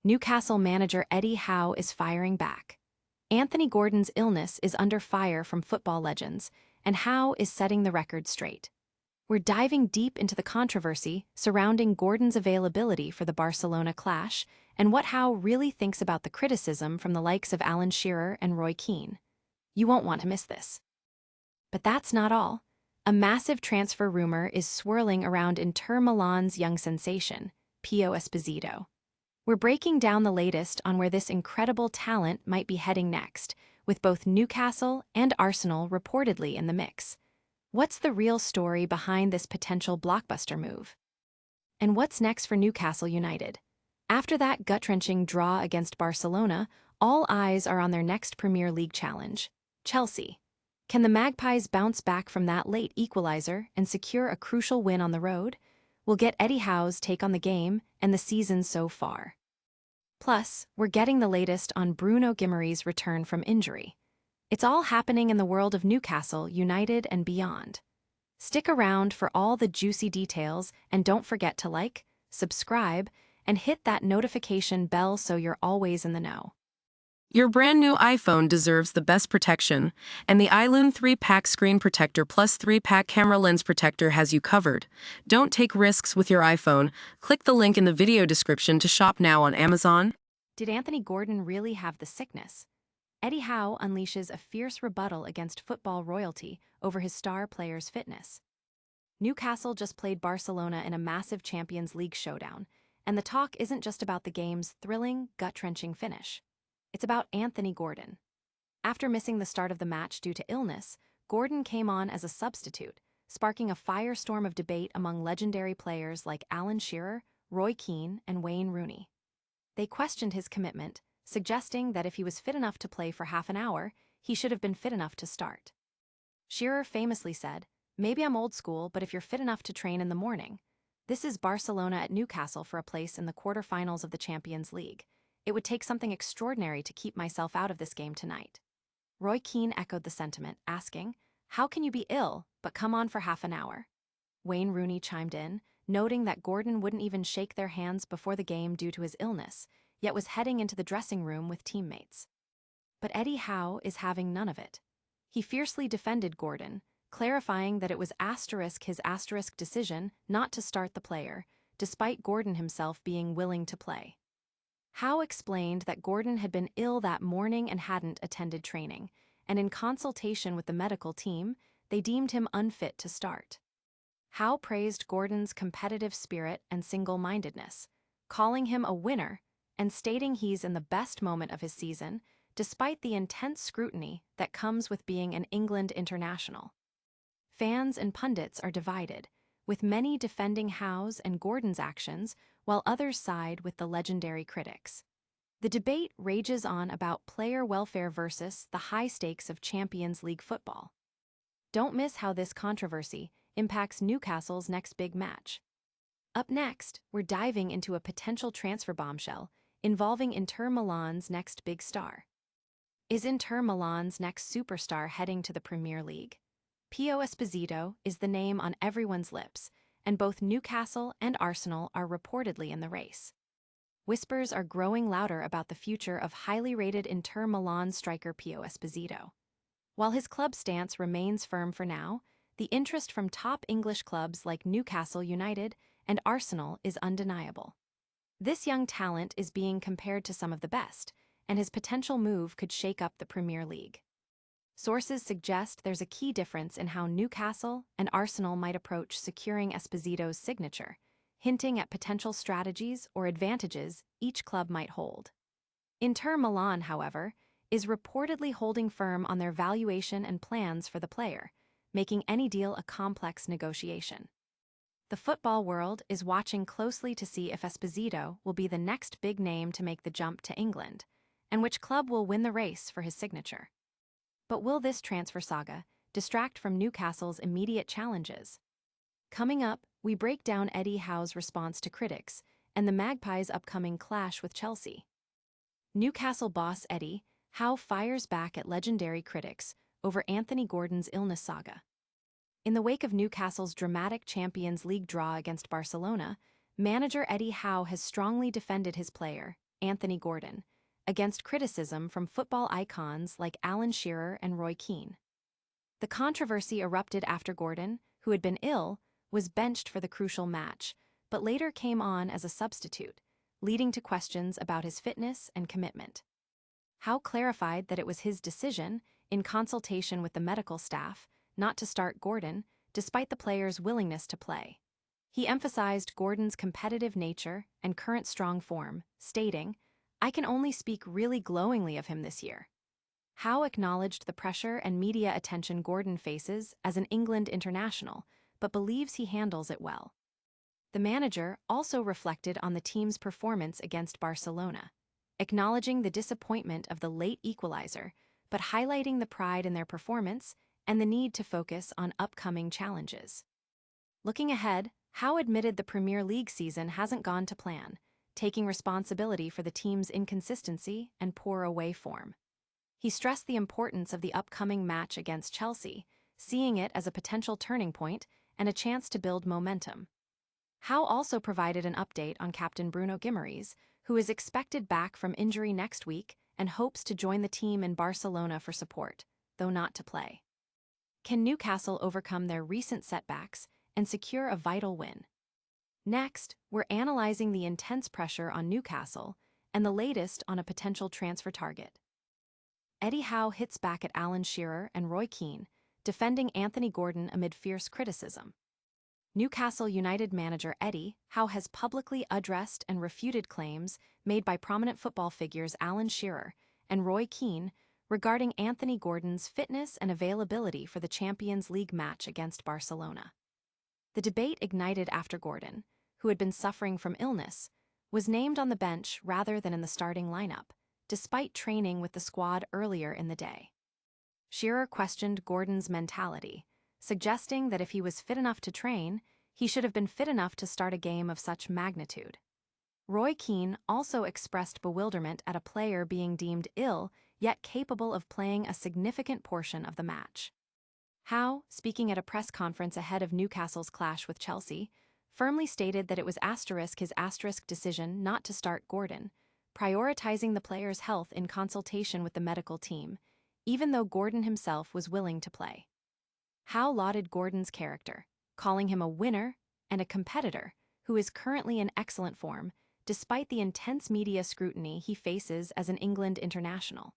Newcastle manager Eddie Howe is firing back. Anthony Gordon's illness is under fire from football legends, and Howe is setting the record straight. We're diving deep into the controversy surrounding Gordon's availability for the Barcelona clash and what Howe really thinks about the criticism from the likes of Shearer and Keane. You won't want to miss this. But that's not all. A massive transfer rumor is swirling around Inter Milan's young sensation, Esposito. We're breaking down the latest on where this incredible talent might be heading next, with both Newcastle and Arsenal reportedly in the mix. What's the real story behind this potential blockbuster move? And what's next for Newcastle United? After that gut-wrenching draw against Barcelona, all eyes are on their next Premier League challenge, Chelsea. Can the Magpies bounce back from that late equalizer and secure a crucial win on the road? We'll get Eddie Howe's take on the game and the season so far. Plus, we're getting the latest on Bruno Guimaraes' return from injury. It's all happening in the world of Newcastle United and beyond. Stick around for all the juicy details and don't forget to like, subscribe, and hit that notification bell so you're always in the know. Your brand new iPhone deserves the best protection, and the iLume 3-pack screen protector plus 3-pack camera lens protector has you covered. Don't take risks with your iPhone. Click the link in the video description to shop now on Amazon. Did Anthony Gordon really have the sickness? Eddie Howe unleashes a fierce rebuttal against football royalty over his star player's fitness. Newcastle just played Barcelona in a massive Champions League showdown, and the talk isn't just about the game's thrilling, gut-wrenching finish. It's about Anthony Gordon. After missing the start of the match due to illness, Gordon came on as a substitute, sparking a firestorm of debate among legendary players like Shearer, Keane, and Wayne Rooney. They questioned his commitment, suggesting that if he was fit enough to play for half an hour, he should have been fit enough to start. Shearer famously said, "Maybe I'm old school, but if you're fit enough to train in the morning." This is Barcelona at Newcastle for a place in the quarterfinals of the Champions League. It would take something extraordinary to keep myself out of this game tonight. Keane echoed the sentiment, asking, "How can you be ill, but come on for half an hour?" Wayne Rooney chimed in, noting that Gordon wouldn't even shake their hands before the game due to his illness, yet was heading into the dressing room with teammates. But Eddie Howe is having none of it. He fiercely defended Gordon, clarifying that it was his decision not to start the player, despite Gordon himself being willing to play. Howe explained that Gordon had been ill that morning and hadn't attended training, and in consultation with the medical team, they deemed him unfit to start. Howe praised Gordon's competitive spirit and single-mindedness, calling him a winner and stating he's in the best moment of his season, despite the intense scrutiny that comes with being an England international. Fans and pundits are divided, with many defending Howe's and Gordon's actions, while others side with the legendary critics. The debate rages on about player welfare versus the high stakes of Champions League football. Don't miss how this controversy impacts Newcastle's next big match. Up next, we're diving into a potential transfer bombshell involving Inter Milan's next big star. Is Inter Milan's next superstar heading to the Premier League? Esposito is the name on everyone's lips, and both Newcastle and Arsenal are reportedly in the race. Whispers are growing louder about the future of highly rated Inter Milan striker Esposito. While his club stance remains firm for now, the interest from top English clubs like Newcastle United and Arsenal is undeniable. This young talent is being compared to some of the best, and his potential move could shake up the Premier League. Sources suggest there's a key difference in how Newcastle and Arsenal might approach securing Esposito's signature, hinting at potential strategies or advantages each club might hold. Inter Milan, however, is reportedly holding firm on their valuation and plans for the player, making any deal a complex negotiation. The football world is watching closely to see if Esposito will be the next big name to make the jump to England, and which club will win the race for his signature. But will this transfer saga distract from Newcastle's immediate challenges? Coming up, we break down Eddie Howe's response to critics and the Magpies' upcoming clash with Chelsea. Newcastle boss Eddie Howe fires back at legendary critics over Anthony Gordon's illness saga. In the wake of Newcastle's dramatic Champions League draw against Barcelona, manager Eddie Howe has strongly defended his player Anthony Gordon, against criticism from football icons like Alan Shearer and Roy Keane. The controversy erupted after Gordon, who had been ill, was benched for the crucial match, but later came on as a substitute, leading to questions about his fitness and commitment. Howe clarified that it was his decision, in consultation with the medical staff, not to start Gordon, despite the player's willingness to play. He emphasized Gordon's competitive nature and current strong form, stating, "I can only speak really glowingly of him this year." Howe acknowledged the pressure and media attention Gordon faces as an England international, but believes he handles it well. The manager also reflected on the team's performance against Barcelona, acknowledging the disappointment of the late equalizer, but highlighting the pride in their performance and the need to focus on upcoming challenges. Looking ahead, Howe admitted the Premier League season hasn't gone to plan, taking responsibility for the team's inconsistency and poor away form. He stressed the importance of the upcoming match against Chelsea, seeing it as a potential turning point and a chance to build momentum. Howe also provided an update on captain Bruno Guimaraes, who is expected back from injury next week and hopes to join the team in Barcelona for support, though not to play. Can Newcastle overcome their recent setbacks and secure a vital win? Next, we're analyzing the intense pressure on Newcastle and the latest on a potential transfer target. Eddie Howe hits back at Alan Shearer and Roy Keane, defending Anthony Gordon amid fierce criticism. Newcastle United manager Eddie Howe has publicly addressed and refuted claims made by prominent football figures Alan Shearer and Roy Keane regarding Anthony Gordon's fitness and availability for the Champions League match against Barcelona. The debate ignited after Gordon, who had been suffering from illness, was named on the bench rather than in the starting lineup, despite training with the squad earlier in the day. Shearer questioned Gordon's mentality, suggesting that if he was fit enough to train, he should have been fit enough to start a game of such magnitude. Roy Keane also expressed bewilderment at a player being deemed ill, yet capable of playing a significant portion of the match. Howe, speaking at a press conference ahead of Newcastle's clash with Chelsea, firmly stated that it was his decision not to start Gordon, prioritizing the player's health in consultation with the medical team, even though Gordon himself was willing to play. Howe lauded Gordon's character, calling him a winner and a competitor who is currently in excellent form, despite the intense media scrutiny he faces as an England international.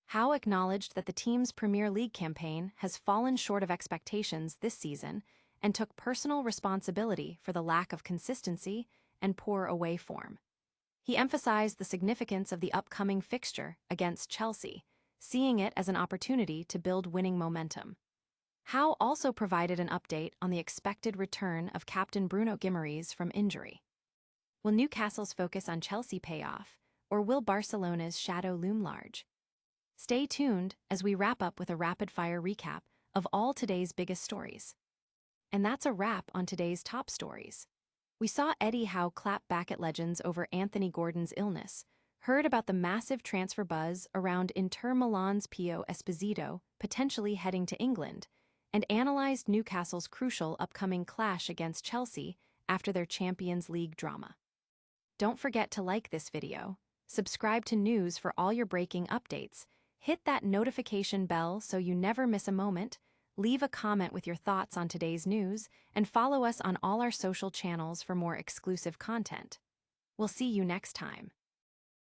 Howe acknowledged that the team's Premier League campaign has fallen short of expectations this season and took personal responsibility for the lack of consistency and poor away form. He emphasized the significance of the upcoming fixture against Chelsea, seeing it as an opportunity to build winning momentum. Howe also provided an update on the expected return of captain Bruno Guimaraes from injury. Will Newcastle's focus on Chelsea pay off, or will Barcelona's shadow loom large? Stay tuned as we wrap up with a rapid-fire recap of all today's biggest stories. And that's a wrap on today's top stories. We saw Eddie Howe clap back at legends over Anthony Gordon's illness, heard about the massive transfer buzz around Inter Milan's Esposito potentially heading to England, and analyzed Newcastle's crucial upcoming clash against Chelsea after their Champions League drama. Don't forget to like this video, subscribe to news for all your breaking updates, hit that notification bell so you never miss a moment, leave a comment with your thoughts on today's news, and follow us on all our social channels for more exclusive content. We'll see you next time.